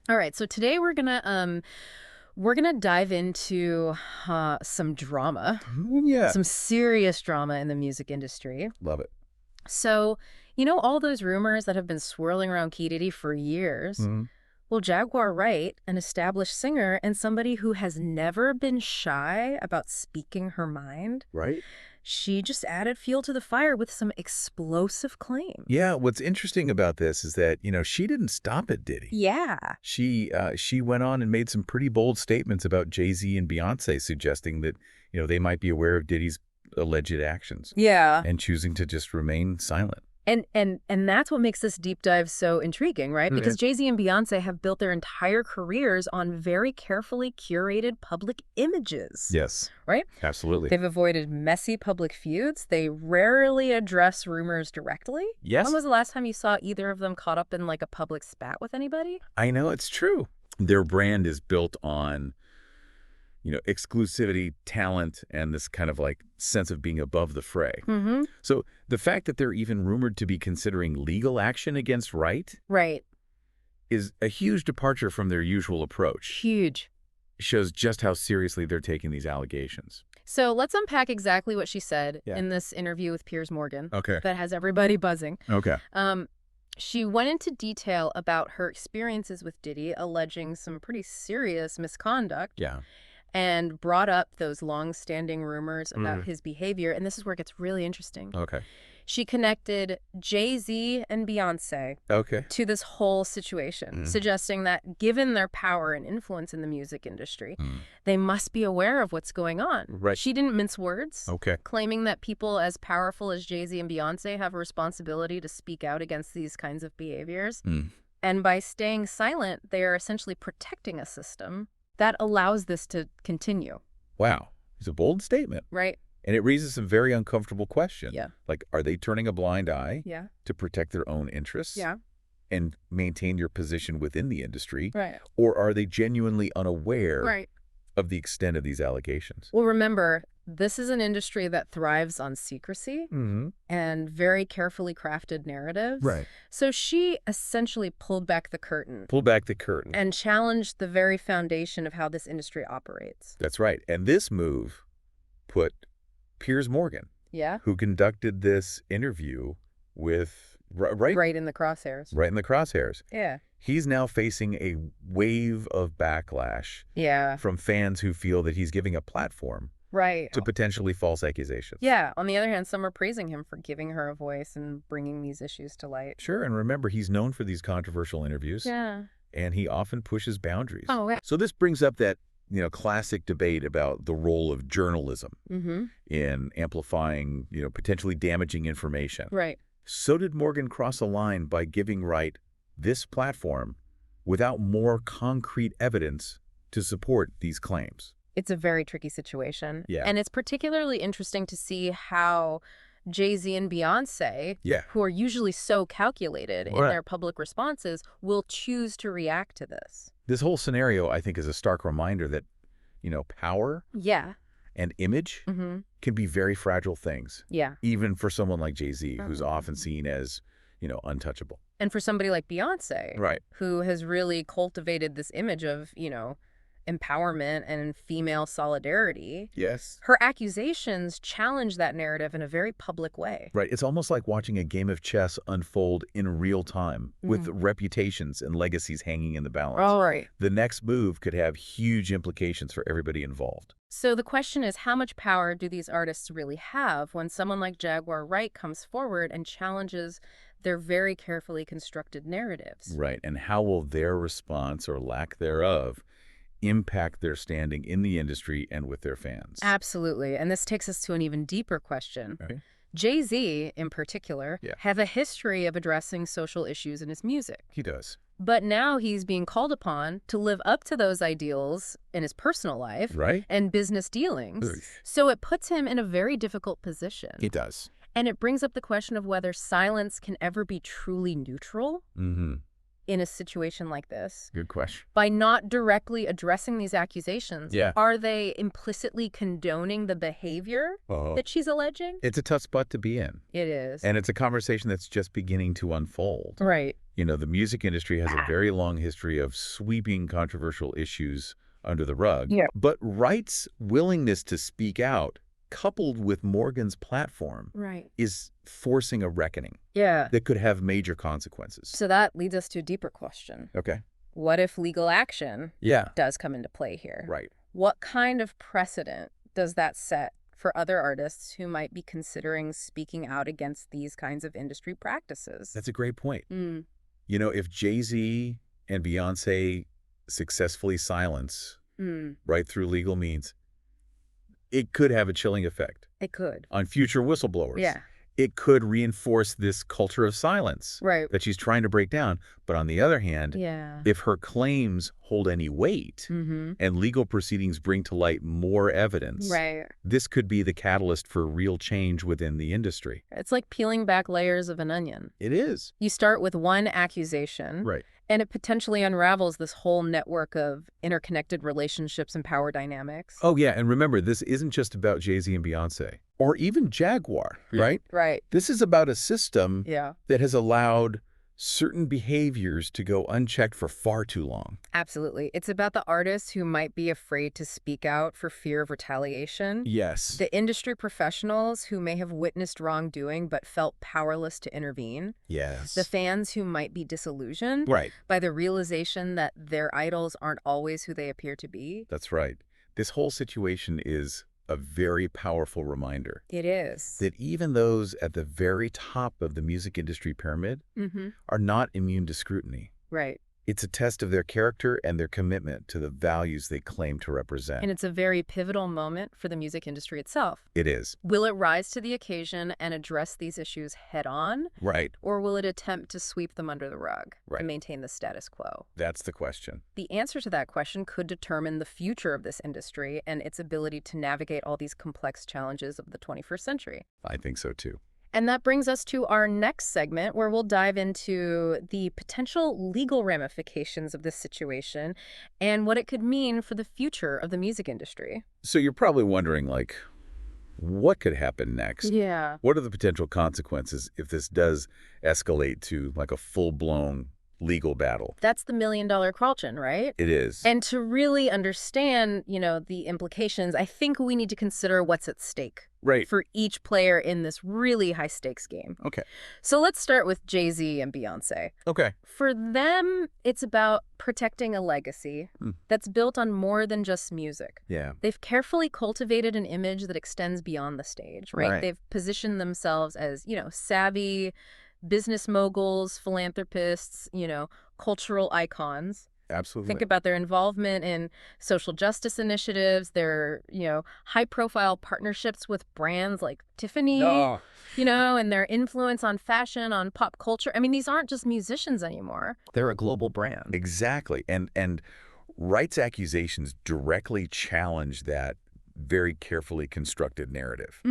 All right, so today we're gonna dive into some drama, Yeah. some serious drama in the music industry. Love it. So, all those rumors that have been swirling around Key Diddy for years? Hmm. Well, Jaguar Wright, an established singer and somebody who has never been shy about speaking her mind, Right? she just added fuel to the fire with some explosive claims. Yeah, what's interesting about this is that, she didn't stop at Diddy. Yeah. She went on and made some pretty bold statements about Jay-Z and Beyoncé, suggesting that, they might be aware of Diddy's alleged actions Yeah. and choosing to just remain silent. And that's what makes this deep dive so intriguing, right? Because Jay-Z and Beyoncé have built their entire careers on very carefully curated public images. Yes, right? absolutely. They've avoided messy public feuds. They rarely address rumors directly. Yes. When was the last time you saw either of them caught up in like a public spat with anybody? I know it's true. Their brand is built on, exclusivity, talent, and this kind of like sense of being above the fray. Mm-hmm. So the fact that they're even rumored to be considering legal action against Wright Right. is a huge departure from their usual approach. Huge. Shows just how seriously they're taking these allegations. So let's unpack exactly what she said Yeah. in this interview with Piers Morgan Okay. that has everybody buzzing. Okay. She went into detail about her experiences with Diddy, alleging some pretty serious misconduct. Yeah. And brought up those long-standing rumors about his behavior. And this is where it gets really interesting. Okay. She connected Jay-Z and Beyoncé Okay. to this whole situation, suggesting that given their power and influence in the music industry, they must be aware of what's going on. Right. She didn't mince words, Okay. claiming that people as powerful as Jay-Z and Beyoncé have a responsibility to speak out against these kinds of behaviors. And by staying silent, they are essentially protecting a system that allows this to continue. Wow. It's a bold statement. Right? And it raises some very uncomfortable questions. Yeah. Like, are they turning a blind eye Yeah. to protect their own interests? Yeah. And maintain your position within the industry? Right. Or are they genuinely unaware Right. of the extent of these allegations? Well, remember, this is an industry that thrives on secrecy and very carefully crafted narratives. Right. So she essentially pulled back the curtain Pull back the curtain. and challenged the very foundation of how this industry operates. That's right. And this move put Piers Morgan, Yeah? who conducted this interview with Wright Right in the crosshairs. right in the crosshairs. Yeah. He's now facing a wave of backlash Yeah. from fans who feel that he's giving a platform Right. to potentially false accusations. Yeah. On the other hand, some are praising him for giving her a voice and bringing these issues to light. Sure, and remember, he's known for these controversial interviews, Yeah. and he often pushes boundaries. Oh, yeah. So this brings up that, classic debate about the role of journalism Mm-hmm. in amplifying, potentially damaging information. Right. So did Morgan cross a line by giving Wright this platform without more concrete evidence to support these claims. It's a very tricky situation. Yeah. And it's particularly interesting to see how Jay-Z and Beyoncé, Yeah. who are usually so calculated in Right. their public responses, will choose to react to this. This whole scenario, I think, is a stark reminder that, power Yeah. and image Mm-hmm. can be very fragile things, Yeah. even for someone like Jay-Z, who's often seen as, untouchable. And for somebody like Beyoncé, Right. who has really cultivated this image of, empowerment and female solidarity, Yes. her accusations challenge that narrative in a very public way. Right. It's almost like watching a game of chess unfold in real time with reputations and legacies hanging in the balance. All right. The next move could have huge implications for everybody involved. So the question is, how much power do these artists really have when someone like Jaguar Wright comes forward and challenges their very carefully constructed narratives? Right. And how will their response or lack thereof impact their standing in the industry and with their fans? Absolutely. And this takes us to an even deeper question. Okay. Jay-Z, in particular, Yeah. have a history of addressing social issues in his music. He does. But now he's being called upon to live up to those ideals in his personal life Right? and business dealings. Ugh. So it puts him in a very difficult position. He does. And it brings up the question of whether silence can ever be truly neutral. Mm-hmm. in a situation like this? Good question. By not directly addressing these accusations, Yeah. are they implicitly condoning the behavior that she's alleging? It's a tough spot to be in. It is. And it's a conversation that's just beginning to unfold. Right. You know, the music industry has a very long history of sweeping controversial issues under the rug. Yeah. But Wright's willingness to speak out, coupled with Morgan's platform, is forcing a reckoning that could have major consequences. So that leads us to a deeper question. Okay. What if legal action does come into play here? Right. What kind of precedent does that set for other artists who might be considering speaking out against these kinds of industry practices? That's a great point. You know, if Jay-Z and Beyoncé successfully silence right through legal means, it could have a chilling effect. It could. On future whistleblowers. Yeah. It could reinforce this culture of silence that she's trying to break down. But on the other hand, if her claims hold any weight and legal proceedings bring to light more evidence, this could be the catalyst for real change within the industry. It's like peeling back layers of an onion. It is. You start with one accusation, and it potentially unravels this whole network of interconnected relationships and power dynamics. Oh, yeah. And remember, this isn't just about Jay-Z and Beyoncé or even Jaguar, right? Right. This is about a system that has allowed certain behaviors to go unchecked for far too long. Absolutely. It's about the artists who might be afraid to speak out for fear of retaliation. Yes. The industry professionals who may have witnessed wrongdoing but felt powerless to intervene. Yes. The fans who might be disillusioned by the realization that their idols aren't always who they appear to be. That's right. This whole situation is a very powerful reminder. It is. That even those at the very top of the music industry pyramid are not immune to scrutiny. Right. It's a test of their character and their commitment to the values they claim to represent. And it's a very pivotal moment for the music industry itself. It is. Will it rise to the occasion and address these issues head on? Right. Or will it attempt to sweep them under the rug and maintain the status quo? That's the question. The answer to that question could determine the future of this industry and its ability to navigate all these complex challenges of the 21st century. I think so, too. And that brings us to our next segment, where we'll dive into the potential legal ramifications of this situation and what it could mean for the future of the music industry. So you're probably wondering, like, what could happen next? Yeah. What are the potential consequences if this does escalate to, like, a full-blown legal battle? That's the million-dollar question, right? It is. And to really understand, you know, the implications, I think we need to consider what's at stake. Right. For each player in this really high-stakes game. Okay. So let's start with Jay-Z and Beyoncé. Okay. For them, it's about protecting a legacy that's built on more than just music. Yeah. They've carefully cultivated an image that extends beyond the stage, right? They've positioned themselves as, you know, savvy business moguls, philanthropists, you know, cultural icons. Absolutely. Think about their involvement in social justice initiatives, their, you know, high-profile partnerships with brands like Tiffany, you know, and their influence on fashion, on pop culture. I mean, these aren't just musicians anymore. They're a global brand. Exactly. And Wright's accusations directly challenge that very carefully constructed narrative.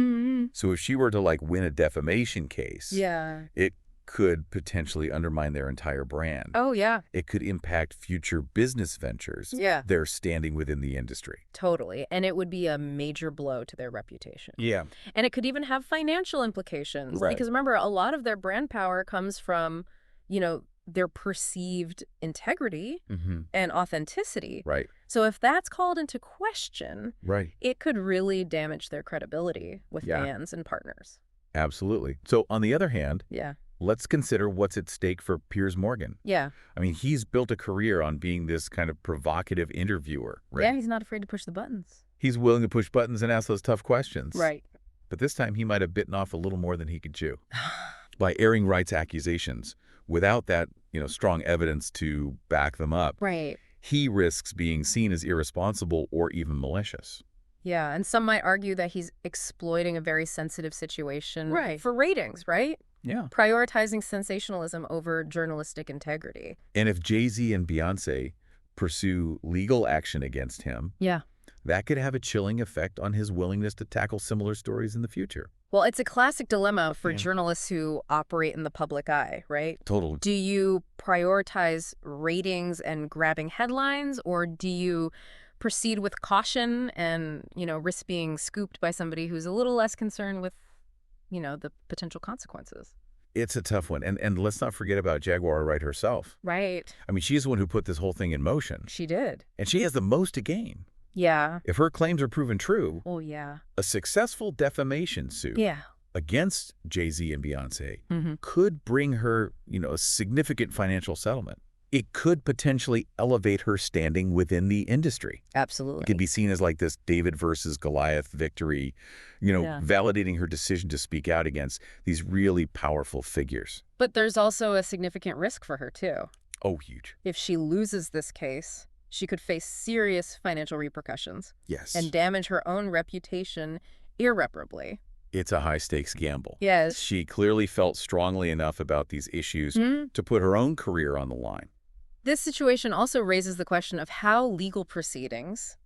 So if she were to, like, win a defamation case, it could potentially undermine their entire brand. Oh, yeah. It could impact future business ventures. Yeah. They're standing within the industry. Totally. And it would be a major blow to their reputation. Yeah. And it could even have financial implications. Right. Because remember, a lot of their brand power comes from, you know, their perceived integrity and authenticity. Right. So if that's called into question, Right. it could really damage their credibility with fans and partners. Absolutely. So on the other hand, Yeah. let's consider what's at stake for Piers Morgan. Yeah. I mean, he's built a career on being this kind of provocative interviewer, right? Yeah, he's not afraid to push the buttons. He's willing to push buttons and ask those tough questions. Right. But this time he might have bitten off a little more than he could chew. By airing Wright's accusations without that, you know, strong evidence to back them up, Right. he risks being seen as irresponsible or even malicious. Yeah, and some might argue that he's exploiting a very sensitive situation Right. for ratings, right? Yeah. Prioritizing sensationalism over journalistic integrity. And if Jay-Z and Beyoncé pursue legal action against him, Yeah. that could have a chilling effect on his willingness to tackle similar stories in the future. Well, it's a classic dilemma for journalists who operate in the public eye, right? Totally. Do you prioritize ratings and grabbing headlines, or do you proceed with caution and, risk being scooped by somebody who's a little less concerned with, the potential consequences? It's a tough one. And let's not forget about Jaguar Wright herself. Right. I mean, she's the one who put this whole thing in motion. She did. And she has the most to gain. Yeah. If her claims are proven true, oh, yeah, a successful defamation suit against Jay-Z and Beyoncé could bring her, a significant financial settlement. It could potentially elevate her standing within the industry. Absolutely. It could be seen as like this David versus Goliath victory, validating her decision to speak out against these really powerful figures. But there's also a significant risk for her, too. Oh, huge. If she loses this case, she could face serious financial repercussions. Yes. And damage her own reputation irreparably. It's a high-stakes gamble. Yes. She clearly felt strongly enough about these issues to put her own career on the line. This situation also raises the question of how legal proceedings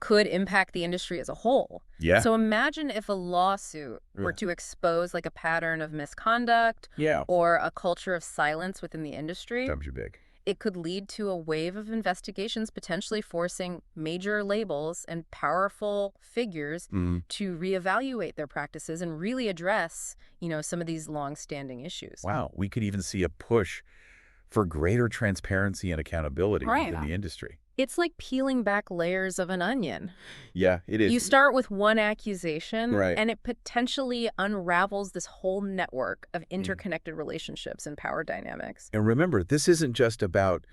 could impact the industry as a whole. Yeah. So imagine if a lawsuit were to expose like a pattern of misconduct or a culture of silence within the industry. Times are big. It could lead to a wave of investigations, potentially forcing major labels and powerful figures to reevaluate their practices and really address, some of these long-standing issues. Wow. We could even see a push for greater transparency and accountability within the industry. It's like peeling back layers of an onion. Yeah, it is. You start with one accusation, and it potentially unravels this whole network of interconnected relationships and power dynamics. And remember, this isn't just about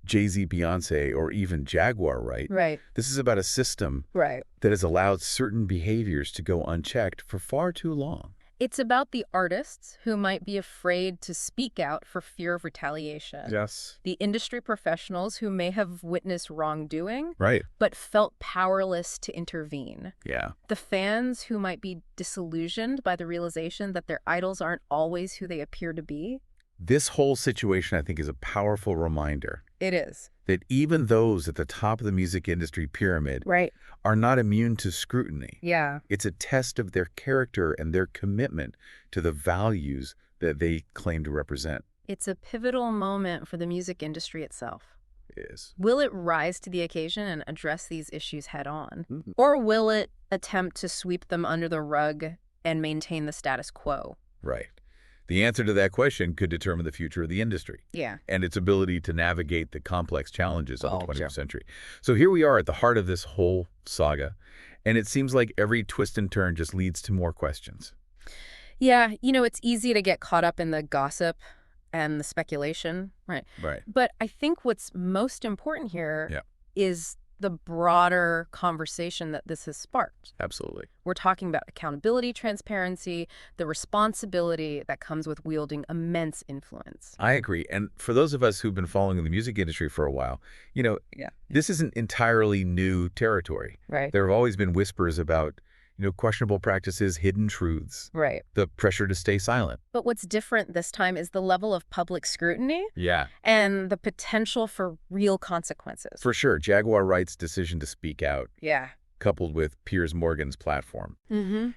Jay-Z, Beyoncé, or even Jaguar Wright. Right. This is about a system that has allowed certain behaviors to go unchecked for far too long. It's about the artists who might be afraid to speak out for fear of retaliation. Yes. The industry professionals who may have witnessed wrongdoing, but felt powerless to intervene. Yeah. The fans who might be disillusioned by the realization that their idols aren't always who they appear to be. This whole situation, I think, is a powerful reminder. It is. That even those at the top of the music industry pyramid are not immune to scrutiny. Yeah. It's a test of their character and their commitment to the values that they claim to represent. It's a pivotal moment for the music industry itself. It is. Will it rise to the occasion and address these issues head on? Or will it attempt to sweep them under the rug and maintain the status quo? Right. The answer to that question could determine the future of the industry. Yeah. And its ability to navigate the complex challenges of the 21st century. So here we are at the heart of this whole saga, and it seems like every twist and turn just leads to more questions. Yeah, it's easy to get caught up in the gossip and the speculation, right? But I think what's most important here is the broader conversation that this has sparked. Absolutely. We're talking about accountability, transparency, the responsibility that comes with wielding immense influence. I agree. And for those of us who've been following the music industry for a while, this isn't entirely new territory. Right. There have always been whispers about questionable practices, hidden truths. Right. The pressure to stay silent. But what's different this time is the level of public scrutiny. Yeah. And the potential for real consequences. For sure. Jaguar Wright's decision to speak out. Yeah. Coupled with Piers Morgan's platform,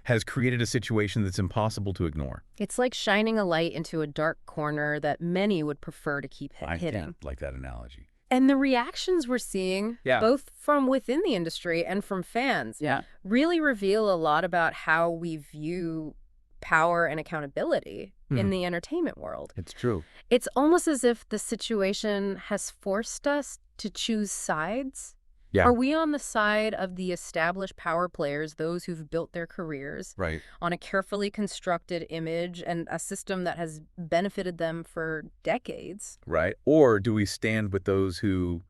has created a situation that's impossible to ignore. It's like shining a light into a dark corner that many would prefer to keep hidden. I like that analogy. And the reactions we're seeing, both from within the industry and from fans, really reveal a lot about how we view power and accountability in the entertainment world. It's true. It's almost as if the situation has forced us to choose sides. Yeah. Are we on the side of the established power players, those who've built their careers on a carefully constructed image and a system that has benefited them for decades? Right. Or do we stand with those who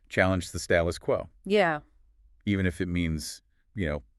challenge the status quo? Yeah. Even if it means,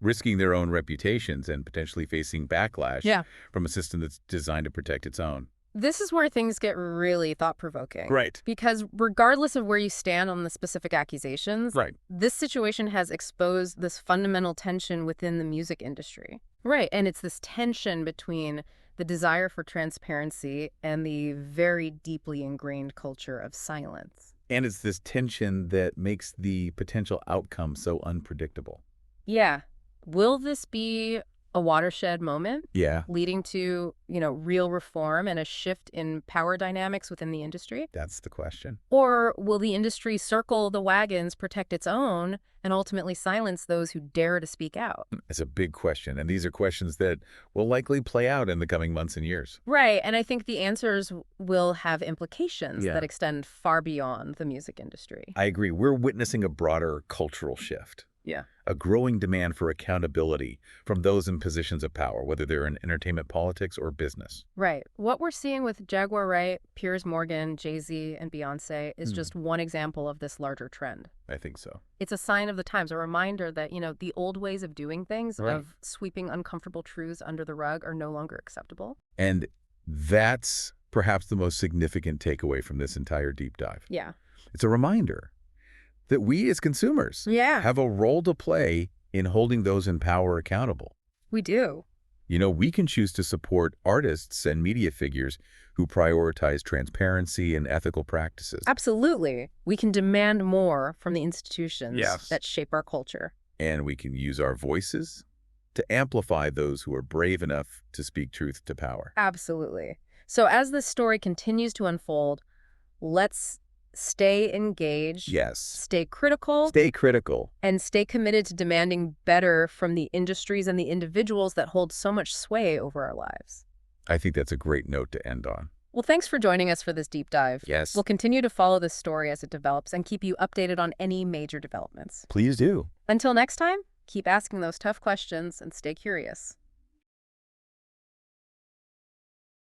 risking their own reputations and potentially facing backlash from a system that's designed to protect its own. This is where things get really thought-provoking. Right. Because regardless of where you stand on the specific accusations, this situation has exposed this fundamental tension within the music industry. Right. And it's this tension between the desire for transparency and the very deeply ingrained culture of silence. And it's this tension that makes the potential outcome so unpredictable. Yeah. Will this be a watershed moment. Yeah. Leading to, real reform and a shift in power dynamics within the industry? That's the question. Or will the industry circle the wagons, protect its own, and ultimately silence those who dare to speak out? It's a big question, and these are questions that will likely play out in the coming months and years. Right, and I think the answers will have implications that extend far beyond the music industry. I agree. We're witnessing a broader cultural shift. Yeah. A growing demand for accountability from those in positions of power, whether they're in entertainment, politics, or business. Right. What we're seeing with Jaguar Wright, Piers Morgan, Jay-Z, and Beyoncé is just one example of this larger trend. I think so. It's a sign of the times, a reminder that, the old ways of doing things, of sweeping uncomfortable truths under the rug, are no longer acceptable. And that's perhaps the most significant takeaway from this entire deep dive. Yeah. It's a reminder that we as consumers have a role to play in holding those in power accountable. We do. We can choose to support artists and media figures who prioritize transparency and ethical practices. Absolutely. We can demand more from the institutions that shape our culture. And we can use our voices to amplify those who are brave enough to speak truth to power. Absolutely. So as this story continues to unfold, let's stay engaged. Yes. Stay critical. Stay critical. And stay committed to demanding better from the industries and the individuals that hold so much sway over our lives. I think that's a great note to end on. Well, thanks for joining us for this deep dive. Yes. We'll continue to follow this story as it develops and keep you updated on any major developments. Please do. Until next time, keep asking those tough questions and stay curious.